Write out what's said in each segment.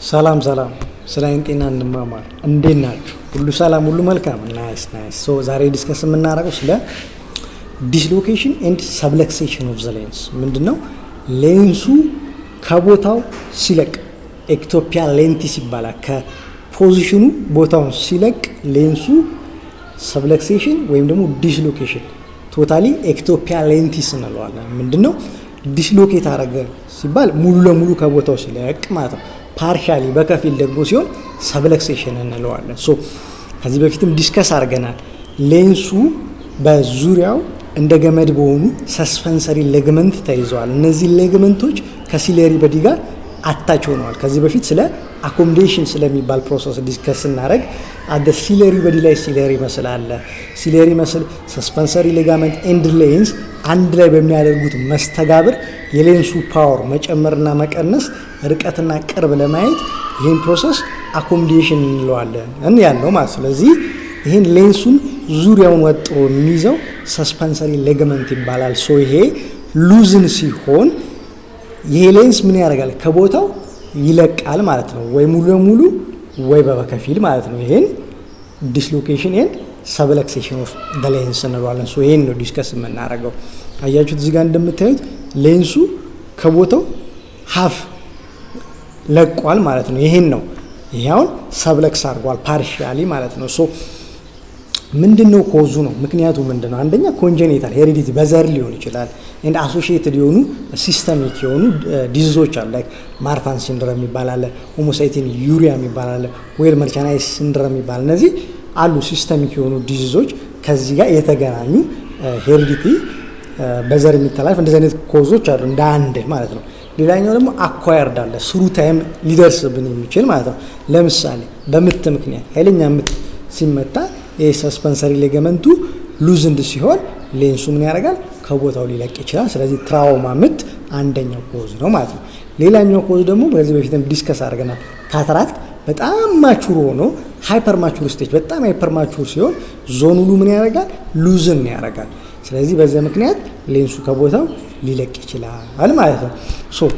ሰላም ስራዬን ጤና እንማማር እንዴት ናችሁ? ሁሉ ሰላም ሁሉ መልካም ናይስ ሶ ዛሬ ዲስከስ የምናደርገው ስለ ዲስሎኬሽን ኤንድ ሰብለክሴሽን ኦፍ ዘ ሌንስ ምንድነው ሌንሱ ከቦታው ሲለቅ ኤክቶፒያን ሌንቲስ ይባላል። ከፖዚሽኑ ቦታውን ሲለቅ ሌንሱ ሰብለክሴሽን ወይም ደግሞ ዲስሎኬሽን ቶታሊ ኤክቶፒያን ሌንቲስ እንለዋለን። ምንድነው ዲስሎኬት አደረገ ሲባል ሙሉ ለሙሉ ከቦታው ሲለቅ ማለት ነው። ፓርሻሊ በከፊል ደግሞ ሲሆን ሰብለክሴሽን እንለዋለን። ሶ ከዚህ በፊትም ዲስከስ አድርገናል። ሌንሱ በዙሪያው እንደ ገመድ በሆኑ ሰስፐንሰሪ ሌግመንት ተይዘዋል። እነዚህ ሌግመንቶች ከሲለሪ በዲ ጋር አታች ሆነዋል። ከዚህ በፊት ስለ አኮሞዴሽን ስለሚባል ፕሮሰስ ዲስከስ እናደርግ አደ ሲለሪ በዲ ላይ ሲለሪ መስል አለ። ሲለሪ መስል ሰስፐንሰሪ ሌጋመንት ኤንድ ሌንስ አንድ ላይ በሚያደርጉት መስተጋብር የሌንሱ ፓወር መጨመርና መቀነስ ርቀትና ቅርብ ለማየት ይህን ፕሮሰስ አኮሞዴሽን እንለዋለን ያለው ማለት። ስለዚህ ይህን ሌንሱን ዙሪያውን ወጥሮ የሚይዘው ሰስፐንሰሪ ሌጋመንት ይባላል። ሶ ይሄ ሉዝን ሲሆን ይሄ ሌንስ ምን ያደርጋል? ከቦታው ይለቃል ማለት ነው። ወይ ሙሉ ለሙሉ ወይ በከፊል ማለት ነው። ይሄን ዲስሎኬሽን ኤንድ ሰብለክሴሽን ኦፍ ዘ ሌንስ እንለዋለን። ሶ ይሄን ነው ዲስከስ የምናደርገው። አያችሁት እዚህ ጋር እንደምታዩት ሌንሱ ከቦታው ሀፍ ለቋል ማለት ነው። ይሄን ነው ይሄውን ሰብለክስ አድርጓል ፓርሻሊ ማለት ነው። ሶ ምንድነው ኮዙ ነው? ምክንያቱ ምንድነው? አንደኛ ኮንጀኒታል ሄሪዲቲ በዘር ሊሆን ይችላል። ኤንድ አሶሺየትድ የሆኑ ሲስተሚክ የሆኑ ዲዚዞች አሉ። ላይክ ማርፋን ሲንድሮም ይባላል፣ ሆሞሳይቲን ዩሪያ ይባላል፣ ዌል መርቻናይስ ሲንድሮም ይባላል። እነዚህ አሉ ሲስተሚክ የሆኑ ዲዚዞች ከዚህ ጋር የተገናኙ ሄሪዲቲ በዘር የሚተላለፍ እንደዚህ አይነት ኮዞች አሉ እንደ አንድ ማለት ነው። ሌላኛው ደግሞ አኳየርድ አለ ስሩ ታይም ሊደርስብን የሚችል ማለት ነው። ለምሳሌ በምት ምክንያት ኃይለኛ ምት ሲመታ የሰስፐንሰሪ ሌጋመንቱ ሉዝንድ ሲሆን ሌንሱ ምን ያደርጋል? ከቦታው ሊለቅ ይችላል። ስለዚህ ትራውማ ምት አንደኛው ኮዝ ነው ማለት ነው። ሌላኛው ኮዝ ደግሞ በዚህ በፊትም ዲስከስ አድርገናል። ካታራክት በጣም ማቹር ሆኖ ሃይፐር ማቹር ስቴጅ በጣም ሃይፐር ማቹር ሲሆን ዞን ሁሉ ምን ያደርጋል? ሉዝን ያደርጋል። ስለዚህ በዚህ ምክንያት ሌንሱ ከቦታው ሊለቅ ይችላል ማለት ነው። ሶ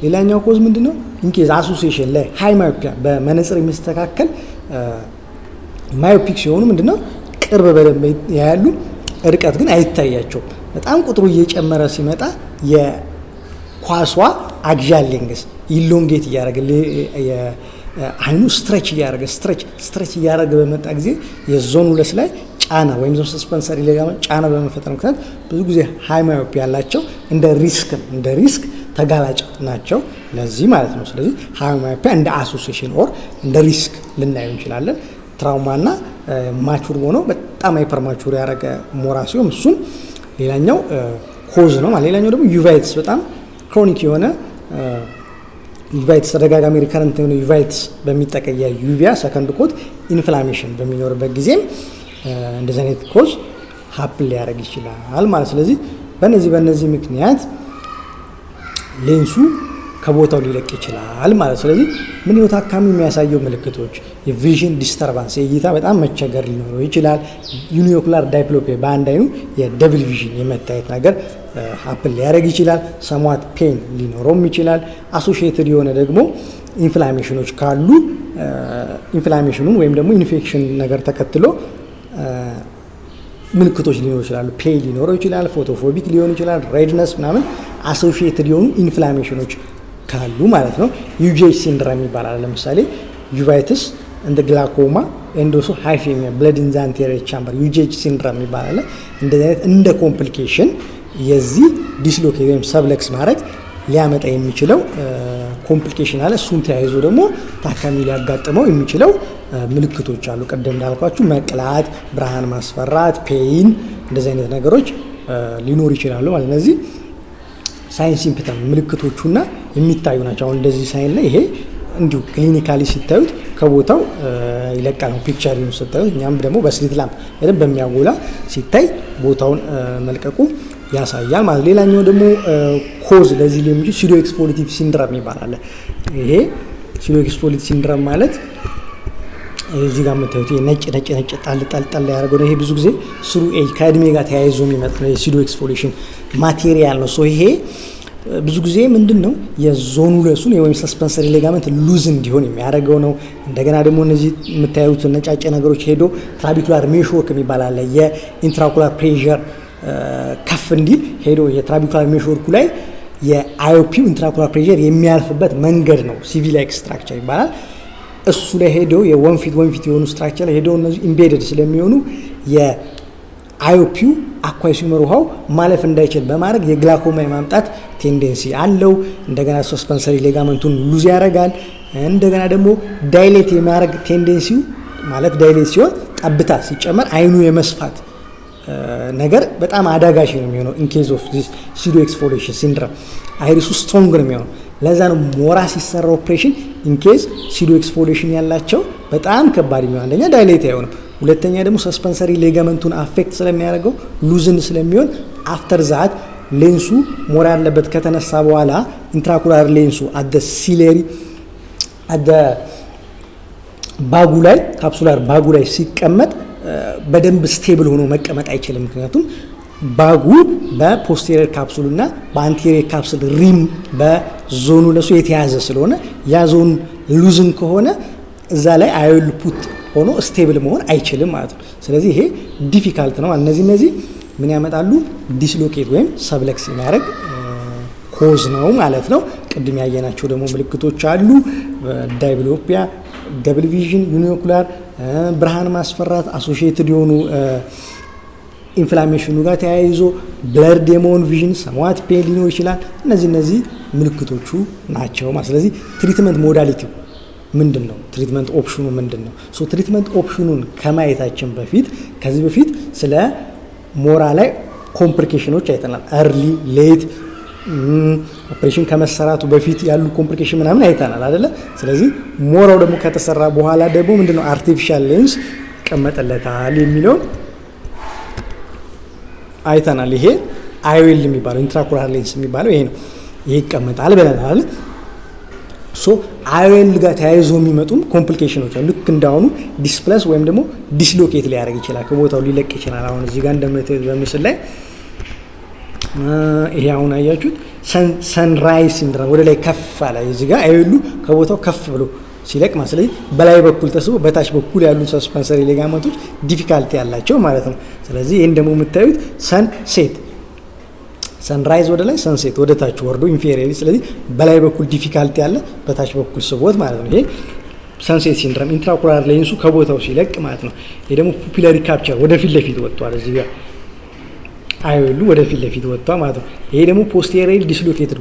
ሌላኛው ኮዝ ምንድነው? ኢንኬዝ አሶሲዬሽን ላይ ሃይ ማዮፒያ በመነጽር የሚስተካከል ማዮፒክ ሲሆኑ ምንድነው ቅርብ በደንብ ያያሉ፣ ርቀት ግን አይታያቸውም። በጣም ቁጥሩ እየጨመረ ሲመጣ የኳሷ አክሲያል ሌንግዝ ኢሎንጌት እያደረገ አይኑ ስትሬች እያደረገ በመጣ ጊዜ የዞን ሁለት ላይ ጫና ወይም ሰስፐንሰሪ ሌጋመንት ጫና በመፈጠር ምክንያት ብዙ ጊዜ ሃይ ማዮፒ ያላቸው እንደ ሪስክ ተጋላጭ ናቸው ለዚህ ማለት ነው። ስለዚህ ሃይ ማዮፒያ እንደ አሶሲዬሽን ኦር እንደ ሪስክ ልናየው እንችላለን። ትራውማና ማቹር ሆኖ በጣም ሃይፐር ማቹር ያደረገ ሞራ ሲሆን እሱም ሌላኛው ኮዝ ነው ማለት። ሌላኛው ደግሞ ዩቫይትስ በጣም ክሮኒክ የሆነ ዩቫይትስ ተደጋጋሚ ሪከረንት የሆነ ዩቫይትስ በሚጠቀያ ዩቪያ ሰከንድ ኮት ኢንፍላሜሽን በሚኖርበት ጊዜም እንደዚህ አይነት ኮዝ ሀፕን ሊያደርግ ይችላል ማለት። ስለዚህ በእነዚህ ምክንያት ሌንሱ ከቦታው ሊለቅ ይችላል ማለት። ስለዚህ ምን ነው ታካሚ የሚያሳየው ምልክቶች? የቪዥን ዲስተርባንስ የእይታ በጣም መቸገር ሊኖረው ይችላል። ዩኒኦኩላር ዳይፕሎፒያ በአንድ አይኑ የደብል ቪዥን የመታየት ነገር ሀፕን ሊያደርግ ይችላል። ሰሟት ፔን ሊኖረውም ይችላል። አሶሺየትድ የሆነ ደግሞ ኢንፍላሜሽኖች ካሉ ኢንፍላሜሽኑን ወይም ደግሞ ኢንፌክሽን ነገር ተከትሎ ምልክቶች ሊኖሩ ይችላሉ። ፔን ሊኖረው ይችላል። ፎቶፎቢክ ሊሆን ይችላል። ሬድነስ ምናምን አሶሺየትድ የሆኑ ኢንፍላሜሽኖች ካሉ ማለት ነው። ዩጂኤች ሲንድሮም ይባላል። ለምሳሌ ዩቫይትስ እንደ ግላኮማ ኤንዶሶ ሃይፌሚያ ብለድ ኢን ዘ አንቴሪየር ቻምበር ዩጂኤች ሲንድሮም ይባላል። እንደዚህ አይነት እንደ ኮምፕሊኬሽን የዚህ ዲስሎኬት ወይም ሰብለክስ ማድረግ ሊያመጣ የሚችለው ኮምፕሊኬሽን አለ። እሱን ተያይዞ ደግሞ ታካሚ ሊያጋጥመው የሚችለው ምልክቶች አሉ። ቀደም እንዳልኳችሁ መቅላት፣ ብርሃን ማስፈራት፣ ፔይን እንደዚህ አይነት ነገሮች ሊኖር ይችላሉ ማለት ነው። እነዚህ ሳይን ሲምፕተም ምልክቶቹና የሚታዩ ናቸው። አሁን እንደዚህ ሳይን ላይ ይሄ እንዲሁ ክሊኒካሊ ሲታዩት ከቦታው ይለቃል ነው ፒክቸሩን ስታዩት። እኛም ደግሞ በስሊት ላምፕ በደንብ በሚያጎላ ሲታይ ቦታውን መልቀቁ ያሳያል ማለት። ሌላኛው ደግሞ ኮዝ ለዚህ ሊሆን ይችላል ሲዶ ኤክስፖሊቲቭ ሲንድሮም ይባላል። ይሄ ሲዶ ኤክስፖሊቲቭ ሲንድሮም ማለት እዚህ ጋር የምታዩት ነጭ ጣል ያደረገው ነው። ይሄ ብዙ ጊዜ ስሩ ኤጅ ከእድሜ ጋር ተያይዞ የሚመጣ ነው። የሲዶ ኤክስፎሊሽን ማቴሪያል ነው። ሶ ይሄ ብዙ ጊዜ ምንድነው የዞኑ ለሱን ወይም ሰስፐንሰሪ ሌጋመንት ሉዝ እንዲሆን የሚያደርገው ነው። እንደገና ደግሞ እነዚህ የምታዩት ነጫጭ ነገሮች ሄዶ ትራቢኩላር ሜሽወርክ የሚባል አለ። የኢንትራኩላር ፕሬሸር ከፍ እንዲል ሄዶ የትራቢኩላር ሜሽወርኩ ላይ የአዮፒው ኢንትራኩላር ፕሬሸር የሚያልፍበት መንገድ ነው ሲቪላይክ ስትራክቸር ይባላል። እሱ ላይ ሄዶ የወንፊት የሆኑ ስትራክቸር ላይ ሄዶ እነዚህ ኢምቤድድ ስለሚሆኑ የአዮፒው አኳይ ሲመር ውሃው ማለፍ እንዳይችል በማድረግ የግላኮማ የማምጣት ቴንደንሲ አለው። እንደገና ሰስፐንሰሪ ሌጋመንቱን ሉዝ ያደርጋል። እንደገና ደግሞ ዳይሌት የሚያደርግ ቴንደንሲው ማለት ዳይሌት ሲሆን ጠብታ ሲጨመር አይኑ የመስፋት ነገር በጣም አዳጋሽ ነው የሚሆነው። ኢን ኬዝ ኦፍ ዲስ ሲዶ ኤክስፎሊዬሽን ሲንድሮም አይሪሱ ስትሮንግ ነው የሚሆነው። ለዛ ነው ሞራ ሲሰራ ኦፕሬሽን ኢን ኬዝ ሲዶ ኤክስፎሊዬሽን ያላቸው በጣም ከባድ የሚሆን አንደኛ ዳይሌት አይሆንም፣ ሁለተኛ ደግሞ ሰስፐንሰሪ ሌጋመንቱን አፌክት ስለሚያደርገው ሉዝን ስለሚሆን አፍተር ዛት ሌንሱ ሞራ ያለበት ከተነሳ በኋላ ኢንትራኩላር ሌንሱ አደ ሲሌሪ አደ ባጉ ላይ ካፕሱላር ባጉ ላይ ሲቀመጥ በደንብ ስቴብል ሆኖ መቀመጥ አይችልም። ምክንያቱም ባጉ በፖስቴሪየር ካፕሱል እና በአንቴሪየር ካፕሱል ሪም በዞኑ ለሱ የተያዘ ስለሆነ ያ ዞን ሉዝን ከሆነ እዛ ላይ አዮል ፑት ሆኖ ስቴብል መሆን አይችልም ማለት ነው። ስለዚህ ይሄ ዲፊካልት ነው። እነዚህ ምን ያመጣሉ? ዲስሎኬት ወይም ሰብለክስ የሚያደርግ ኮዝ ነው ማለት ነው። ቅድም ያየናቸው ደግሞ ምልክቶች አሉ። ዳይብሎፒያ፣ ደብል ቪዥን፣ ዩኒኦኩላር፣ ብርሃን ማስፈራት፣ አሶሺየትድ የሆኑ ኢንፍላሜሽኑ ጋር ተያይዞ ብለርድ የመሆን ቪዥን፣ ሰምዋት ፔን ሊኖር ይችላል። እነዚህ ምልክቶቹ ናቸው ማለት። ስለዚህ ትሪትመንት ሞዳሊቲው ምንድን ነው? ትሪትመንት ኦፕሽኑ ምንድን ነው? ሶ ትሪትመንት ኦፕሽኑን ከማየታችን በፊት ከዚህ በፊት ስለ ሞራ ላይ ኮምፕሊኬሽኖች አይተናል። አርሊ ሌት ኦፕሬሽን ከመሰራቱ በፊት ያሉ ኮምፕሊኬሽን ምናምን አይተናል አይደለ? ስለዚህ ሞራው ደግሞ ከተሰራ በኋላ ደግሞ ምንድነው አርቲፊሻል ሌንስ ይቀመጥለታል የሚለውን አይተናል። ይሄ አይኦኤል የሚባለው ኢንትራኩላር ሌንስ የሚባለው ይሄ ነው። ይሄ ይቀመጣል ብለናል። ሶ አይኦኤል ጋር ተያይዞ የሚመጡም ኮምፕሊኬሽኖች አሉ። ልክ እንዳሁኑ ዲስፕለስ ወይም ደግሞ ዲስሎኬት ሊያደርግ ይችላል፣ ከቦታው ሊለቅ ይችላል። አሁን እዚህ ጋር እንደምታዩት በምስል ላይ ይሄ አሁን አያችሁት ሰንራይዝ ሲንድሮም ወደ ላይ ከፍ አለ። እዚህ ጋር አይኦኤሉ ከቦታው ከፍ ብሎ ሲለቅ ማለት ስለዚህ በላይ በኩል ተስቦ በታች በኩል ያሉ ሰስፐንሰሪ ሌጋመንቶች ዲፊካልቲ ያላቸው ማለት ነው። ስለዚህ ይሄን ደግሞ የምታዩት ሰንሴት ሰንራይዝ ወደ ላይ ሰንሴት ወደ ታች ወርዶ ኢንፌሪየር። ስለዚህ በላይ በኩል ዲፊካልቲ ያለ በታች በኩል ስቦት ማለት ነው። ይሄ ሰንሴት ሲንድሮም ኢንትራኩላር ሌንሱ ከቦታው ሲለቅ ማለት ነው። ይሄ ደግሞ ፑፒለሪ ካፕቸር ወደ ፊት ለፊት ወጥቷል። እዚህ ጋር አይኦኤሉ ወደ ፊት ለፊት ወጥቷል ማለት ነው። ይሄ ደግሞ ፖስቴሪየር ዲስሎኬትድ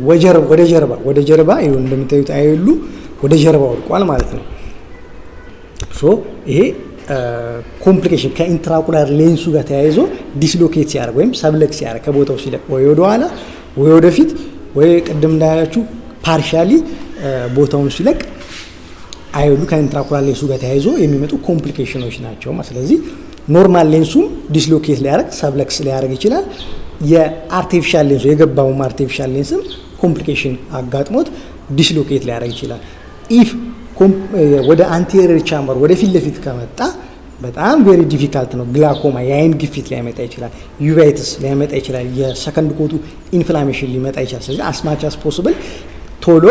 ወደ ጀርባ ይሁን እንደምታዩት አይኦኤሉ ወደ ጀርባ ወድቋል ማለት ነው። ሶ ይሄ ኮምፕሊኬሽን ከኢንትራኩላር ሌንሱ ጋር ተያይዞ ዲስሎኬት ሲያደርግ ወይም ሰብለክስ ሲያደርግ ከቦታው ሲለቅ ወይ ወደ ኋላ ወይ ወደፊት ወይ ቅድም እንዳያችሁ ፓርሻሊ ቦታውን ሲለቅ አይኦኤሉ ከኢንትራኩላር ሌንሱ ጋር ተያይዞ የሚመጡ ኮምፕሊኬሽኖች ናቸው። ስለዚህ ኖርማል ሌንሱም ዲስሎኬት ሊያደርግ ሰብለክስ ሊያደርግ ይችላል። የአርቲፊሻል ሌንሱ የገባውም አርቲፊሻል ሌንስም ኮምፕሊኬሽን አጋጥሞት ዲስሎኬት ሊያደርግ ይችላል። ኢፍ ወደ አንቴሪየር ቻምበር ወደ ፊት ለፊት ከመጣ በጣም ቬሪ ዲፊካልት ነው። ግላኮማ የአይን ግፊት ሊያመጣ ይችላል። ዩቫይትስ ሊያመጣ ይችላል። የሰከንድ ኮቱ ኢንፍላሜሽን ሊመጣ ይችላል። ስለዚህ አስማች አስ ፖስብል ቶሎ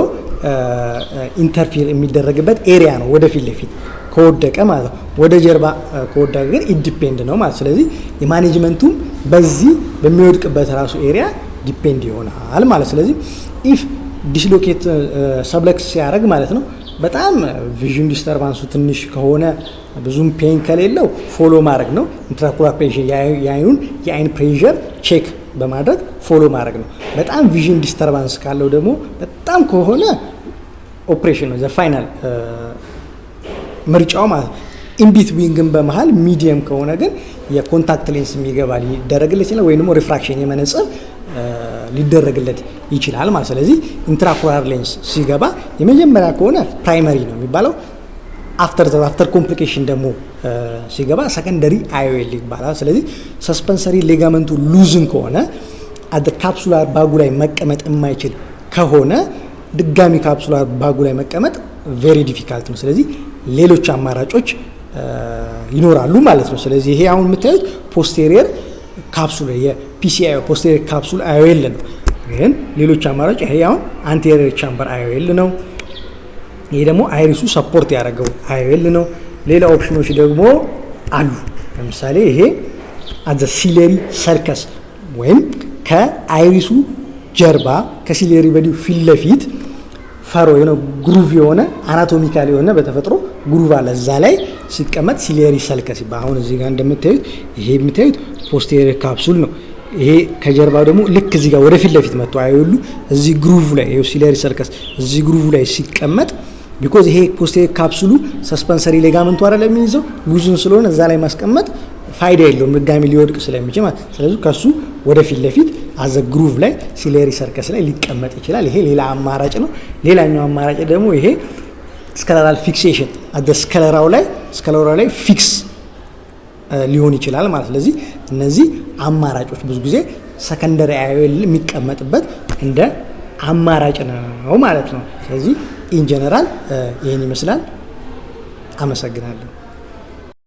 ኢንተርፊር የሚደረግበት ኤሪያ ነው ወደ ፊት ለፊት ከወደቀ ማለት ነው። ወደ ጀርባ ከወደቀ ግን ኢንዲፔንድ ነው ማለት። ስለዚህ የማኔጅመንቱም በዚህ በሚወድቅበት ራሱ ኤሪያ ዲፔንድ ይሆናል ማለት። ስለዚህ ኢፍ ዲስሎኬት ሰብለክስ ሲያደርግ ማለት ነው በጣም ቪዥን ዲስተርባንሱ ትንሽ ከሆነ ብዙም ፔን ከሌለው ፎሎ ማድረግ ነው። ኢንትራኩላር ፕሬሸር የአይን ፕሬሸር ቼክ በማድረግ ፎሎ ማድረግ ነው። በጣም ቪዥን ዲስተርባንስ ካለው ደግሞ በጣም ከሆነ ኦፕሬሽን ነው ዘ ፋይናል ምርጫው ማለት ነው። ኢንቢትዊን ግን በመሃል ሚዲየም ከሆነ ግን የኮንታክት ሌንስ የሚገባ ሊደረግለት ይችላል፣ ወይ ደግሞ ሪፍራክሽን የመነጽር ሊደረግለት ይችላል ማለት። ስለዚህ ኢንትራኩላር ሌንስ ሲገባ የመጀመሪያ ከሆነ ፕራይመሪ ነው የሚባለው። አፍተር ኮምፕሊኬሽን ደግሞ ሲገባ ሰከንደሪ አይኦኤል ይባላል። ስለዚህ ሰስፐንሰሪ ሌጋመንቱ ሉዝን ከሆነ አደ ካፕሱላር ባጉ ላይ መቀመጥ የማይችል ከሆነ ድጋሚ ካፕሱላር ባጉ ላይ መቀመጥ ቬሪ ዲፊካልት ነው። ስለዚህ ሌሎች አማራጮች ይኖራሉ ማለት ነው። ስለዚህ ይሄ አሁን የምታዩት ፖስቴሪየር ካፕሱል የፒሲአይ ፖስቴሪየር ካፕሱል አይኦኤል ነው። ግን ሌሎች አማራጭ ይሄ አሁን አንቴሪየር ቻምበር አይኦኤል ነው። ይሄ ደግሞ አይሪሱ ሰፖርት ያደረገው አይኦኤል ነው። ሌላ ኦፕሽኖች ደግሞ አሉ። ለምሳሌ ይሄ አዘ ሲለሪ ሰርከስ ወይም ከአይሪሱ ጀርባ ከሲለሪ በዲው ፊት ለፊት ፈሮ የሆነ ግሩቭ የሆነ አናቶሚካሊ የሆነ በተፈጥሮ ግሩቭ አለ። እዛ ላይ ሲቀመጥ ሲለሪ ሰርከስ ይባላል። አሁን እዚህ ጋር እንደምታዩት ይሄ የምታዩት ፖስቴሪየር ካፕሱል ነው። ይሄ ከጀርባው ደግሞ ልክ እዚህ ጋር ወደ ፊት ለፊት መጥቶ አይወሉ እዚህ ግሩቭ ላይ ይሄ ሲለሪ ሰርከስ እዚህ ግሩቭ ላይ ሲቀመጥ ቢኮዝ ይሄ ፖስቴሪየር ካፕሱሉ ሰስፐንሰሪ ሌጋመንቱ አይደለም የሚይዘው ሉዝን ስለሆነ እዛ ላይ ማስቀመጥ ፋይዳ የለውም ድጋሚ ሊወድቅ ስለሚችል ማለት። ስለዚህ ከሱ ወደ ፊት ለፊት አዘ ግሩቭ ላይ ሲለሪ ሰርከስ ላይ ሊቀመጥ ይችላል። ይሄ ሌላ አማራጭ ነው። ሌላኛው አማራጭ ደግሞ ይሄ ስከለራል ፊክሴሽን አዘ ስከለራው ላይ ፊክስ ሊሆን ይችላል ማለት። ስለዚህ እነዚህ አማራጮች ብዙ ጊዜ ሰከንደሪ አይኦኤል የሚቀመጥበት እንደ አማራጭ ነው ማለት ነው። ስለዚህ ኢን ጀነራል ይሄን ይመስላል። አመሰግናለሁ።